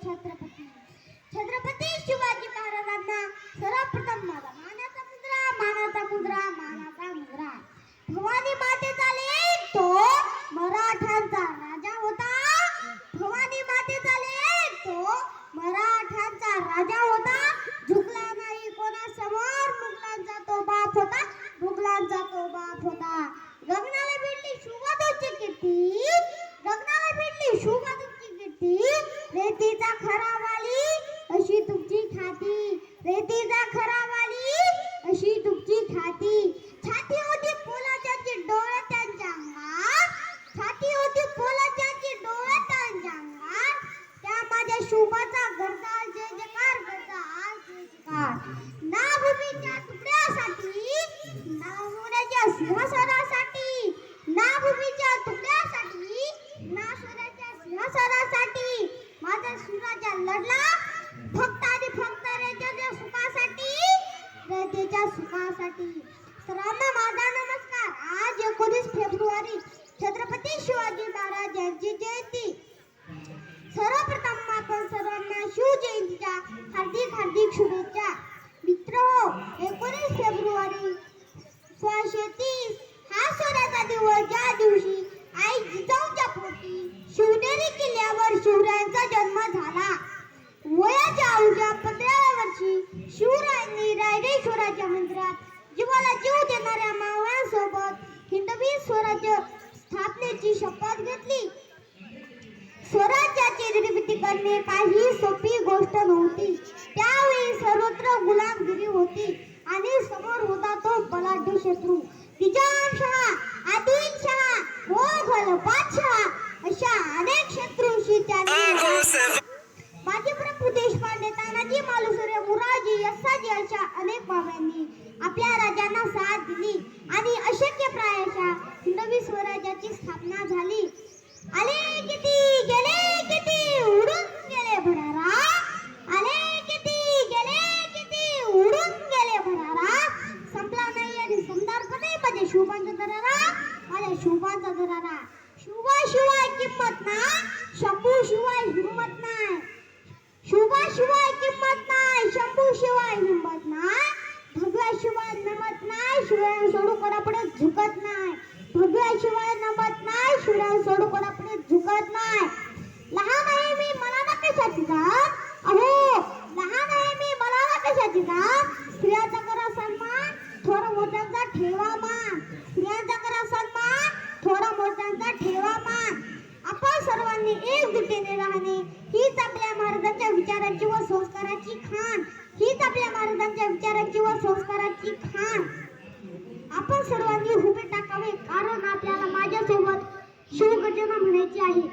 छत्रपती छत्रपती शिवाजी महाराजांना सर्वप्रथम माझा मानाचा मुद्रा मानाचा मुद्रा मानाचा मुद्रा. भवानी मातेचा लेक तो मराठ्यांचा राजा होता. भवानी मातेचा लेक तो मराठ्यांचा राजा होता. झुकला नाही कोणासमोर. मुघलांचा तो बाप होता. मुघलांचा तो बाप होता. गगनाला भिडली शिवबहादूरची कीर्ती. गगनाला भिडली शिवबहादूरची कीर्ती. रेतीचा खरा वाली अशी तुमची ख्याती. रेतीचा खरा वाली अशी तुमची ख्याती. छाती होती पोलाची डोळे त्यांच्या अंगात. छाती होती पोलाची डोळे त्यांच्या अंगात. त्या माझ्या शुभाचा गरजा जय जयकार गरजा जय जयकार. ना भूमीच्या तुकड्यासाठी ना सोन्याच्या सिंहासनासाठी. ना भूमीच्या तुकड्यासाठी ना सोन्याच्या सिंहासनासाठी. माझा सूर्याच्या लढला फक्त आणि फक्त रेतेच्या सुखासाठी. रेतेच्या सुखासाठी. सर्वांना माझा नमस्कार. आज 19 फेब्रुवारी छत्रपती शिवाजी महाराज यांची जयंती. सर्वप्रथम आपण सर्वांना शिवजयंतीच्या हार्दिक हार्दिक शुभेच्छा. मित्रहो, 19 फेब्रुवारी 1630 हा सोन्याचा दिवस, ज्या दिवशी आई जिजाऊच्या पोटी शिवनेरी किल्ल्यावर शिवरायांचा जन्म झाला. वयाच्या अवघ्या 15व्या वर्षी शिवरायांनी रायरेश्वराच्या मंदिरात जीवाला जीव देणाऱ्या मावळ्यांसोबत हिंदवी स्वराज्य स्थापनेची शपथ घेतली. स्वराज्याची निर्मिती करणे काही सोपी गोष्ट नव्हती. त्यावेळी सर्वत्र गुलामगिरी होती आणि समोर होता तो बलाढ्य शत्रू निजामशाह, आदिलशाह, मोगल बादशाह अशा अनेक शत्रूंशी त्यांनी बाजीप्रभू देशपांडे, तानाजी मालुसरे, मुरारजी, यस्साजी अशा अनेक बाबांनी आपल्या राजांना साथ दिली आणि अशक्यप्राय अशा हिंदवी स्वराज्याची स्थापना झाली. आले किती गेले किती उडून गेले भरारा. आले किती गेले किती उडून गेले भरारा. संपला नाही आणि समदारपणे माझ्या शुभांचा दरारा. माझ्या शुभांचा दरारा. शुभाशिवाय किंमत नाही. शंभूशिवाय हिंमत नाही. शुभाशिवाय किंमत नाही. शंभूशिवाय हिंमत नाही. भगव्याशिवाय नमत नाही. शिवरायांना सोडू कोणापुढे झुकत नाही. भगव्याशिवाय नमत नाही. शिवरायांना सोडू कोणापुढे झुकत नाही. लहान आहे मी मला ना कशाची जात. अहो लहान आहे मी मला ना कशाची जात. स्त्रियांचा करा सन्मान, थोडा मोठ्यांचा ठेवा मान. स्त्रियांचा करा सन्मान, थोडा मोठ्यांचा ठेवा मान. आपण सर्वांनी एकजुटीने राहणे हीच आपल्या महाराजांच्या विचारांची व संस्काराची खाण. हीच आपल्या महाराजांच्या विचारांची व संस्काराची खाण. आपण सर्वांनी उभे टाकावे कारण आपल्याला माझ्यासोबत शिवगर्जना म्हणायची आहे.